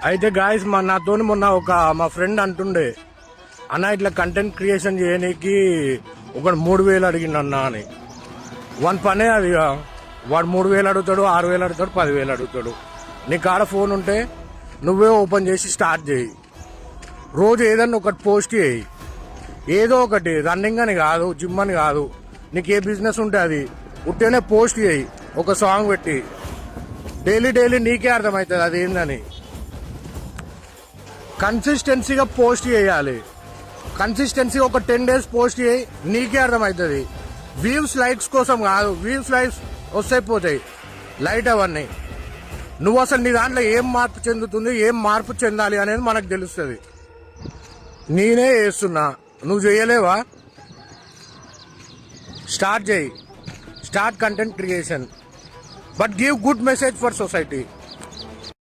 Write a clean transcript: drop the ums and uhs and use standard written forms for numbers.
అయితే గాయస్ నాతో మొన్న మా ఫ్రెండ్ అంటుండే, అన్న ఇట్లా కంటెంట్ క్రియేషన్ చేయడానికి ఒకడు 3,000 అడిగిండన్నా అని. వన్ పనే అది. వాడు 3,000 అడుగుతాడు, 6,000 అడుగుతాడు, 10,000 అడుగుతాడు. నీ కాడ ఫోన్ ఉంటే నువ్వే ఓపెన్ చేసి స్టార్ట్ చేయి. రోజు ఏదన్నా ఒకటి పోస్ట్ చేయి. ఏదో ఒకటి, రన్నింగ్ అని కాదు, జిమ్ అని కాదు, నీకు ఏ బిజినెస్ ఉంటే అది ఉట్టేనే పోస్ట్ చేయి. ఒక సాంగ్ పెట్టి డైలీ నీకే అర్థమవుతుంది అది ఏందని. కన్సిస్టెన్సీగా పోస్ట్ చేయాలి. కన్సిస్టెన్సీగా ఒక 10 days పోస్ట్ చేయి, నీకే అర్థమవుతుంది. వ్యూస్ లైక్స్ కోసం కాదు, వ్యూస్ లైక్స్ వస్తాయిపోతాయి, లైట్ అవన్నీ. నువ్వు అసలు నీ దాంట్లో ఏం మార్పు చెందుతుంది, ఏం మార్పు చెందాలి అనేది మనకు తెలుస్తుంది. నేనే చేస్తున్నా, నువ్వు చేయలేవా? స్టార్ట్ చేయి. Start content creation, but give good message for society.